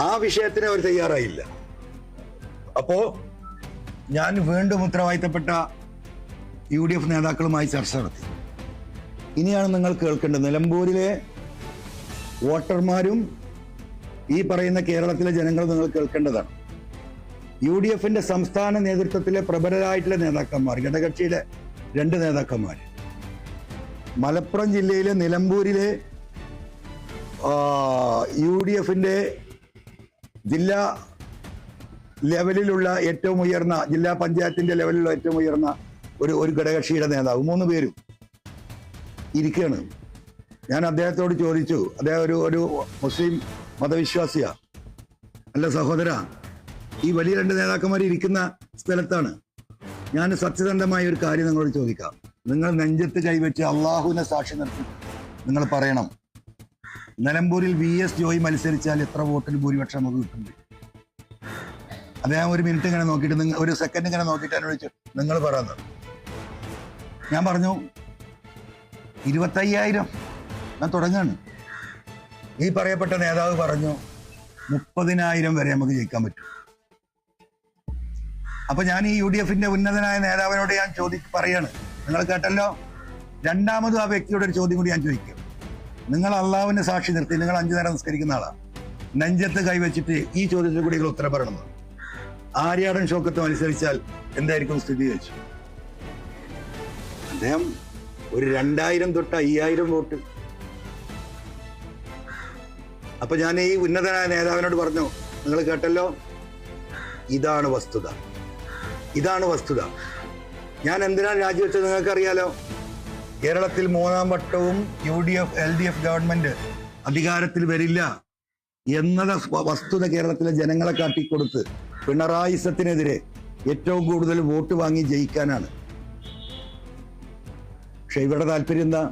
ആ വിഷയത്തിന് അവർ തയ്യാറായില്ല. അപ്പോ ഞാൻ വീണ്ടും ഉത്തരവാദിത്തപ്പെട്ട UDF നേതാക്കളുമായി ചർച്ച നടത്തി. ഇനിയാണ് നിങ്ങൾ കേൾക്കേണ്ടത്. നിലമ്പൂരിലെ വോട്ടർമാരും ഈ പറയുന്ന കേരളത്തിലെ ജനങ്ങൾ നിങ്ങൾ കേൾക്കേണ്ടതാണ്. UDFന്റെ സംസ്ഥാന നേതൃത്വത്തിലെ പ്രബലരായിട്ടുള്ള നേതാക്കന്മാർ, ഘടകകക്ഷിയിലെ 2 നേതാക്കന്മാർ, മലപ്പുറം ജില്ലയിലെ നിലമ്പൂരിലെ UDFന്റെ ജില്ലാ ലെവലിലുള്ള ഏറ്റവും ഉയർന്ന, ജില്ലാ പഞ്ചായത്തിന്റെ ലെവലിലുള്ള ഏറ്റവും ഉയർന്ന ഒരു ഘടകകക്ഷിയുടെ നേതാവ്, 3 പേരും ഇരിക്കുകയാണ്. ഞാൻ അദ്ദേഹത്തോട് ചോദിച്ചു, അദ്ദേഹം ഒരു മുസ്ലിം മതവിശ്വാസിയാ. അല്ല സഹോദര, ഈ വലിയ 2 നേതാക്കന്മാർ ഇരിക്കുന്ന സ്ഥലത്താണ്. ഞാൻ സത്യസന്ധമായ ഒരു കാര്യം നിങ്ങളോട് ചോദിക്കാം. നിങ്ങൾ നെഞ്ചത്ത് കൈവച്ച് അള്ളാഹുവിനെ സാക്ഷി നിർത്തി നിങ്ങൾ പറയണം, നിലമ്പൂരിൽ VS ജോയി മത്സരിച്ചാൽ എത്ര വോട്ടിന് ഭൂരിപക്ഷം നമുക്ക് കിട്ടുന്നുണ്ട്? അദ്ദേഹം ഒരു മിനിറ്റ് ഇങ്ങനെ നോക്കിയിട്ട്, ഒരു സെക്കൻഡ് ഇങ്ങനെ നോക്കിയിട്ട് അനുവദിച്ചു, നിങ്ങൾ പറയുന്നത്. ഞാൻ പറഞ്ഞു 25,000. ഞാൻ തുടങ്ങാണ്. ഈ പറയപ്പെട്ട നേതാവ് പറഞ്ഞു 30,000 വരെ നമുക്ക് ജയിക്കാൻ പറ്റും. അപ്പൊ ഞാൻ ഈ UDFന്റെ ഉന്നതനായ നേതാവിനോട് ഞാൻ പറയാണ്, നിങ്ങൾ കേട്ടല്ലോ. രണ്ടാമതും ആ വ്യക്തിയോട് ഒരു ചോദ്യം കൂടി ഞാൻ ചോദിക്കും. നിങ്ങൾ അള്ളാഹുവിനെ സാക്ഷി നിർത്തി, നിങ്ങൾ 5 നേരം നിസ്കരിക്കുന്ന ആളാ, നെഞ്ചത്ത് കൈവച്ചിട്ട് ഈ ചോദ്യത്തിൽ കൂടി നിങ്ങൾ ഉത്തരം പറയണം. ആര്യാടൻ ഷൗക്കത്ത് മത്സരിച്ചാൽ എന്തായിരിക്കും സ്ഥിതി വെച്ചു? അദ്ദേഹം ഒരു 2,000 തൊട്ട് 5,000 വോട്ട്. അപ്പൊ ഞാൻ ഈ ഉന്നതനായ നേതാവിനോട് പറഞ്ഞു, നിങ്ങൾ കേട്ടല്ലോ, ഇതാണ് വസ്തുത, ഇതാണ് വസ്തുത. ഞാൻ എന്തിനാണ് രാജിവെച്ചത് നിങ്ങൾക്കറിയാലോ. കേരളത്തിൽ 3ാം വട്ടവും LDF ഗവൺമെന്റ് അധികാരത്തിൽ വരില്ല എന്നത് വസ്തുത കേരളത്തിലെ ജനങ്ങളെ കാട്ടിക്കൊടുത്ത് പിണറായിസത്തിനെതിരെ ഏറ്റവും കൂടുതൽ വോട്ട് വാങ്ങി ജയിക്കാനാണ്. പക്ഷെ ഇവരുടെ താല്പര്യം എന്താ?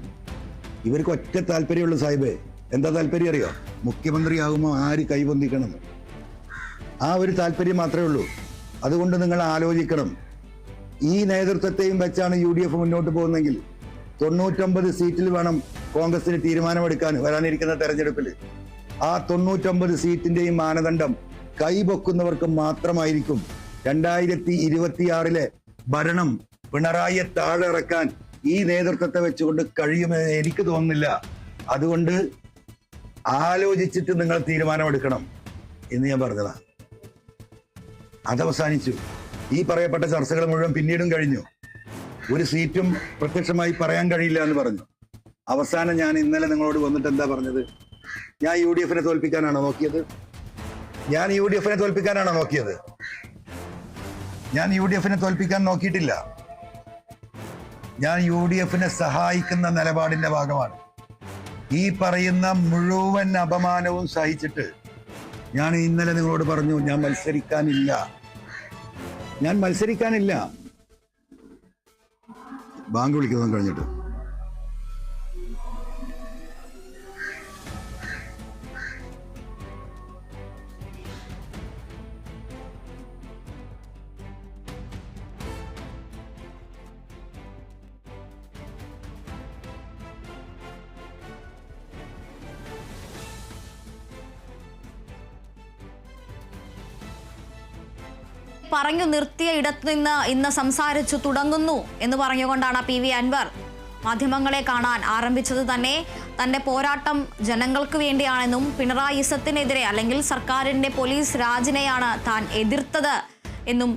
ഇവർക്ക് ഒറ്റ താല്പര്യമുള്ള സാഹിബേ. എന്താ താല്പര്യം അറിയോ? മുഖ്യമന്ത്രിയാകുമ്പോൾ ആര് കൈപൊന്തിക്കണം, ആ ഒരു താല്പര്യം മാത്രമേ ഉള്ളൂ. അതുകൊണ്ട് നിങ്ങൾ ആലോചിക്കണം. ഈ നേതൃത്വത്തെയും വെച്ചാണ് UDF മുന്നോട്ട് പോകുന്നെങ്കിൽ 99 സീറ്റിൽ വേണം കോൺഗ്രസിന് തീരുമാനമെടുക്കാൻ വരാനിരിക്കുന്ന തെരഞ്ഞെടുപ്പിൽ. ആ 99 സീറ്റിന്റെയും മാനദണ്ഡം കൈപൊക്കുന്നവർക്ക് മാത്രമായിരിക്കും 2026 ഭരണം പിണറായിയെ താഴെ ഇറക്കാൻ ഈ നേതൃത്വത്തെ വെച്ചുകൊണ്ട് കഴിയുമെന്ന് എനിക്ക് തോന്നുന്നില്ല. അതുകൊണ്ട് ആലോചിച്ചിട്ട് നിങ്ങൾ തീരുമാനമെടുക്കണം എന്ന് ഞാൻ പറഞ്ഞതാ. അതവസാനിച്ചു. ഈ പറയപ്പെട്ട ചർച്ചകൾ മുഴുവൻ പിന്നീടും കഴിഞ്ഞു. ഒരു സീറ്റും പ്രത്യക്ഷമായി പറയാൻ കഴിയില്ല എന്ന് പറഞ്ഞു. അവസാനം ഞാൻ ഇന്നലെ നിങ്ങളോട് വന്നിട്ട് എന്താ പറഞ്ഞത്? ഞാൻ UDFനെ തോൽപ്പിക്കാനാണോ നോക്കിയത്? ഞാൻ UDFനെ തോൽപ്പിക്കാനാണോ നോക്കിയത്? ഞാൻ UDFനെ തോൽപ്പിക്കാൻ നോക്കിയിട്ടില്ല. ഞാൻ UDFനെ സഹായിക്കുന്ന നിലപാടിന്റെ ഭാഗമാണ്. ഈ പറയുന്ന മുഴുവൻ അപമാനവും സഹിച്ചിട്ട് ഞാൻ ഇന്നലെ നിങ്ങളോട് പറഞ്ഞു, ഞാൻ മത്സരിക്കാനില്ല. ബാങ്ക് വിളിക്കുന്നത് കഴിഞ്ഞിട്ട് പറഞ്ഞു നിർത്തിയ ഇടത്തു നിന്ന് ഇന്ന് സംസാരിച്ചു തുടങ്ങുന്നു എന്ന് പറഞ്ഞുകൊണ്ടാണ് PV അൻവർ മാധ്യമങ്ങളെ കാണാൻ ആരംഭിച്ചത്. തന്റെ പോരാട്ടം ജനങ്ങൾക്ക് വേണ്ടിയാണെന്നും പിണറായിസത്തിനെതിരെ അല്ലെങ്കിൽ സർക്കാരിന്റെ പോലീസ് രാജിനെയാണ് താൻ എതിർത്തത് എന്നും